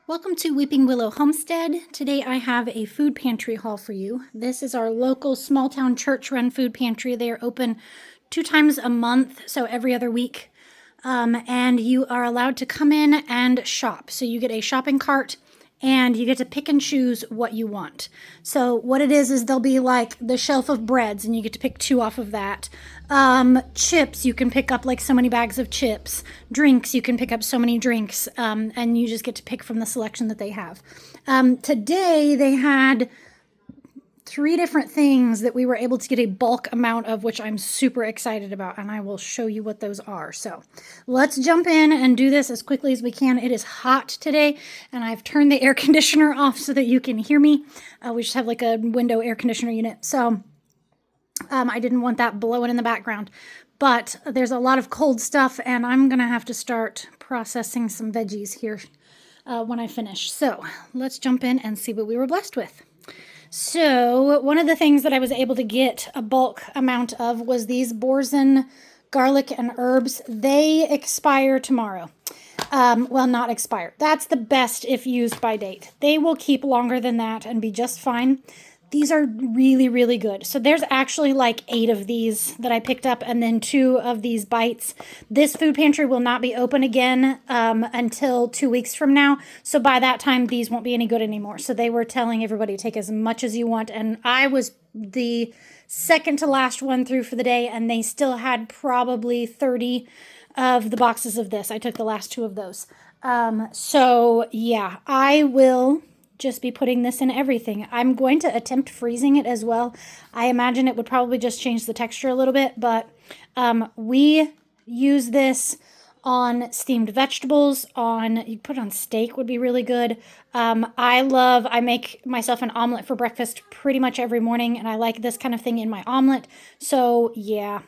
Welcome to Weeping Willow Homestead. Today I have a food pantry haul for you. This is our local small town church run food pantry. They are open 2 times a month, so every other week. And you are allowed to come in and shop. So you get a shopping cart and you get to pick and choose what you want. So what it is there'll be like the shelf of breads and you get to pick 2 off of that. Chips, you can pick up like so many bags of chips. Drinks, you can pick up so many drinks, and you just get to pick from the selection that they have. Today they had 3 different things that we were able to get a bulk amount of, which I'm super excited about, and I will show you what those are. So let's jump in and do this as quickly as we can. It is hot today, and I've turned the air conditioner off so that you can hear me. We just have like a window air conditioner unit, so I didn't want that blowing in the background. But there's a lot of cold stuff, and I'm going to have to start processing some veggies here when I finish. So let's jump in and see what we were blessed with. So one of the things that I was able to get a bulk amount of was these Borzen garlic and herbs. They expire tomorrow. Well, not expire. That's the best if used by date. They will keep longer than that and be just fine. These are really, really good. So there's actually like 8 of these that I picked up and then 2 of these bites. This food pantry will not be open again until 2 weeks from now. So by that time, these won't be any good anymore. So they were telling everybody to take as much as you want. And I was the second to last one through for the day, and they still had probably 30 of the boxes of this. I took the last 2 of those. So yeah, I will just be putting this in everything. I'm going to attempt freezing it as well. I imagine it would probably just change the texture a little bit, but we use this on steamed vegetables, you put it on steak would be really good. I make myself an omelet for breakfast pretty much every morning, and I like this kind of thing in my omelet. So yeah,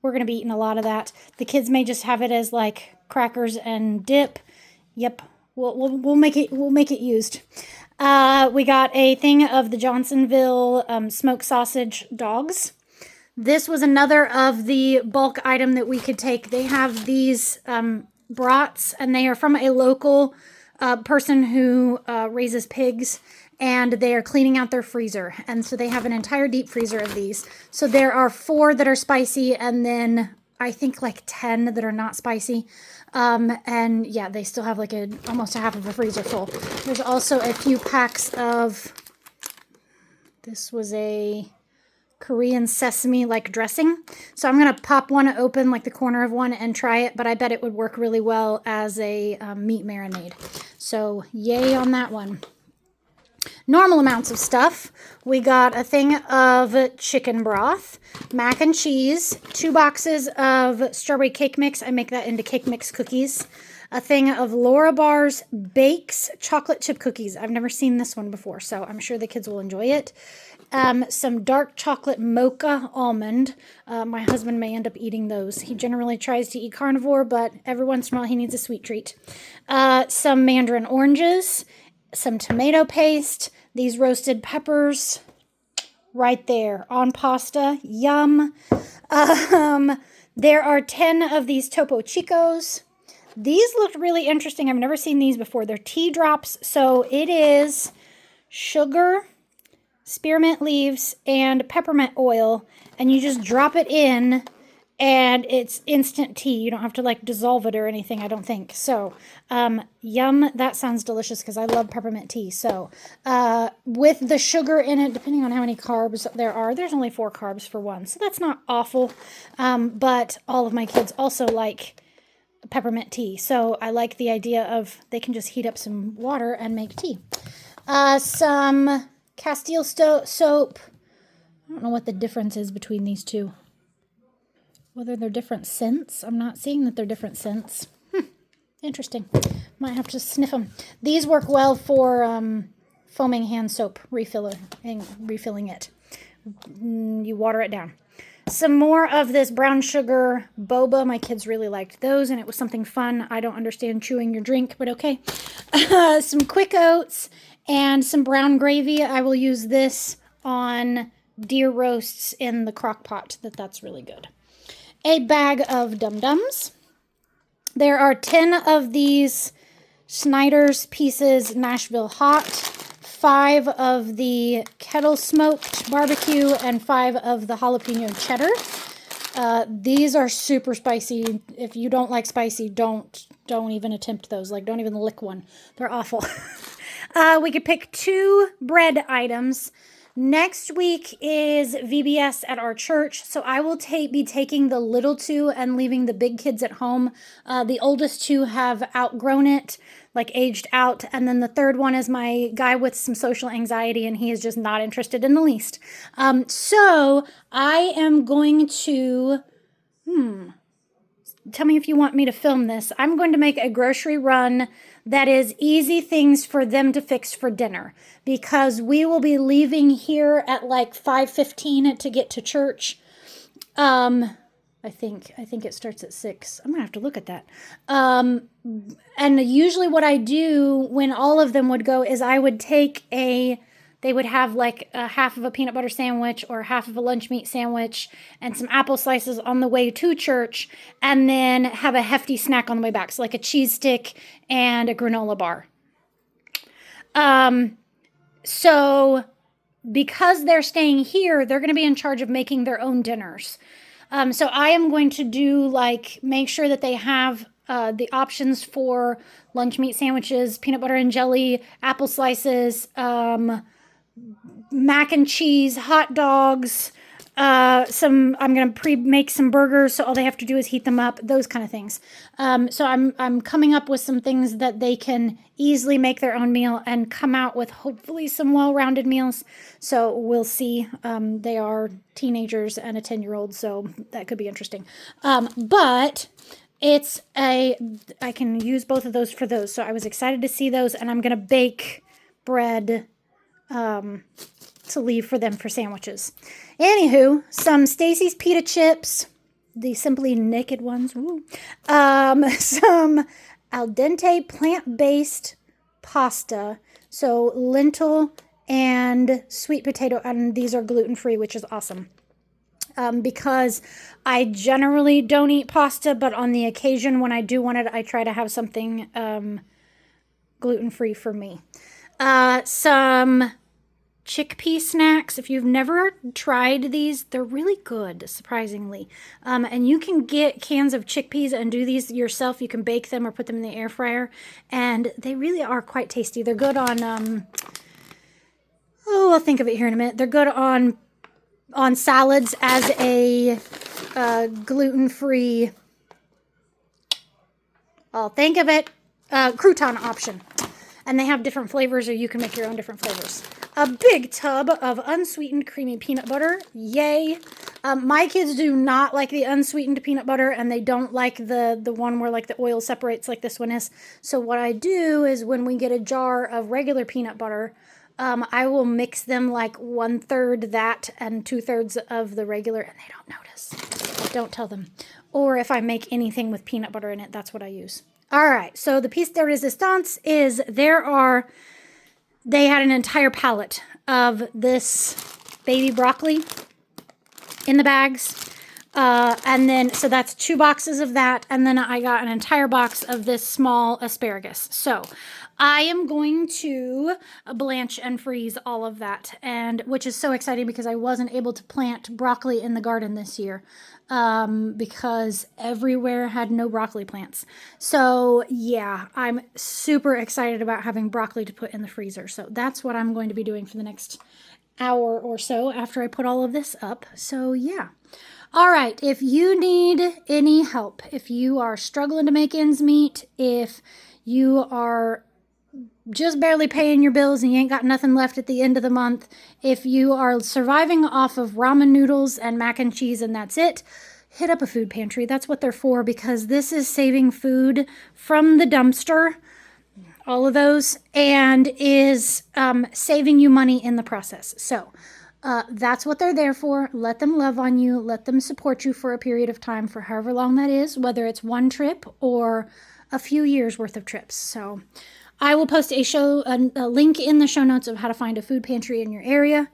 we're going to be eating a lot of that. The kids may just have it as like crackers and dip. Yep, we'll make it used. We got a thing of the Johnsonville smoked sausage dogs. This was another of the bulk item that we could take. They have these brats, and they are from a local person who raises pigs, and they are cleaning out their freezer. And so they have an entire deep freezer of these. So there are 4 that are spicy, and then I think like 10 that are not spicy. And yeah, they still have like almost a half of a freezer full. There's also a few packs of, this was a Korean sesame like dressing. So I'm going to pop one open, like the corner of one, and try it, but I bet it would work really well as a meat marinade. So yay on that one. Normal amounts of stuff. We got a thing of chicken broth, mac and cheese, 2 boxes of strawberry cake mix. I make that into cake mix cookies. A thing of Laura Bar's Bakes chocolate chip cookies. I've never seen this one before, so I'm sure the kids will enjoy it. Some dark chocolate mocha almond. My husband may end up eating those. He generally tries to eat carnivore, but every once in a while he needs a sweet treat. Some mandarin oranges, some tomato paste, these roasted peppers right there on pasta. Yum. There are 10 of these Topo Chicos. These looked really interesting. I've never seen these before. They're tea drops. So it is sugar, spearmint leaves, and peppermint oil. And you just drop it in, and it's instant tea. You don't have to like dissolve it or anything, I don't think. So, yum. That sounds delicious because I love peppermint tea. So, with the sugar in it, depending on how many carbs there are, there's only 4 carbs for one. So that's not awful. But all of my kids also like peppermint tea. So I like the idea of they can just heat up some water and make tea. Some Castile soap. I don't know what the difference is between these 2. Whether they're different scents. I'm not seeing that they're different scents. Interesting. Might have to sniff them. These work well for foaming hand soap refilling it. You water it down. Some more of this brown sugar boba. My kids really liked those, and it was something fun. I don't understand chewing your drink, but okay. Some quick oats and some brown gravy. I will use this on deer roasts in the crock pot. That's really good. A bag of Dum Dums. There are 10 of these Snyder's pieces Nashville hot, 5 of the kettle smoked barbecue, and 5 of the jalapeno cheddar. These are super spicy. If you don't like spicy, don't even attempt those. Like, don't even lick one. They're awful. We could pick 2 bread items. Next week is VBS at our church, so I will be taking the little 2 and leaving the big kids at home. The oldest 2 have outgrown it, like aged out, and then the third one is my guy with some social anxiety, and he is just not interested in the least. So I am going to, tell me if you want me to film this. I'm going to make a grocery run that is easy things for them to fix for dinner, because we will be leaving here at like 5:15 to get to church. I think it starts at 6. I'm gonna have to look at that. And usually what I do when all of them would go is I would they would have like a half of a peanut butter sandwich or half of a lunch meat sandwich and some apple slices on the way to church, and then have a hefty snack on the way back. So like a cheese stick and a granola bar. So because they're staying here, they're going to be in charge of making their own dinners. So I am going to make sure that they have the options for lunch meat sandwiches, peanut butter and jelly, apple slices, mac and cheese, hot dogs, I'm going to pre-make some burgers, so all they have to do is heat them up, those kind of things. So I'm coming up with some things that they can easily make their own meal and come out with hopefully some well-rounded meals. So we'll see. They are teenagers and a 10-year-old, so that could be interesting. But I can use both of those for those. So I was excited to see those, and I'm going to bake bread to leave for them for sandwiches. Anywho, some Stacy's pita chips, the Simply Naked ones. Some al dente plant-based pasta, so lentil and sweet potato, and these are gluten-free, which is awesome. Because I generally don't eat pasta, but on the occasion when I do want it, I try to have something gluten-free for me. Some chickpea snacks. If you've never tried these, they're really good, surprisingly. And you can get cans of chickpeas and do these yourself. You can bake them or put them in the air fryer, and they really are quite tasty. They're good on, I'll think of it here in a minute. They're good on salads as a gluten-free, I'll think of it, crouton option. And they have different flavors, or you can make your own different flavors. A big tub of unsweetened creamy peanut butter. Yay. My kids do not like the unsweetened peanut butter, and they don't like the one where like the oil separates like this one is. So what I do is when we get a jar of regular peanut butter, I will mix them like 1/3 that and 2/3 of the regular, and they don't notice. Don't tell them. Or if I make anything with peanut butter in it, that's what I use. All right, so the piece de resistance is they had an entire pallet of this baby broccoli in the bags. And then, so that's 2 boxes of that. And then I got an entire box of this small asparagus. So I am going to blanch and freeze all of that, and which is so exciting because I wasn't able to plant broccoli in the garden this year because everywhere had no broccoli plants. So yeah, I'm super excited about having broccoli to put in the freezer. So that's what I'm going to be doing for the next hour or so after I put all of this up. So yeah. All right, if you need any help, if you are struggling to make ends meet, if you are just barely paying your bills and you ain't got nothing left at the end of the month, if you are surviving off of ramen noodles and mac and cheese and that's it, hit up a food pantry. That's what they're for, because this is saving food from the dumpster, all of those, and is saving you money in the process. So that's what they're there for. Let them love on you. Let them support you for a period of time, for however long that is, whether it's one trip or a few years worth of trips. So I will post a link in the show notes of how to find a food pantry in your area.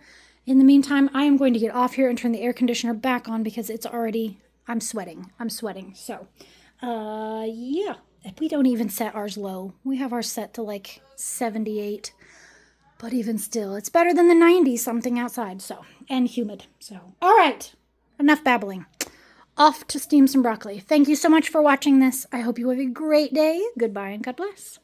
In the meantime, I am going to get off here and turn the air conditioner back on because it's already, I'm sweating. So, yeah. We don't even set ours low. We have ours set to like 78. But even still, it's better than the 90 something outside, so, and humid. So, all right, enough babbling. Off to steam some broccoli. Thank you so much for watching this. I hope you have a great day. Goodbye and God bless.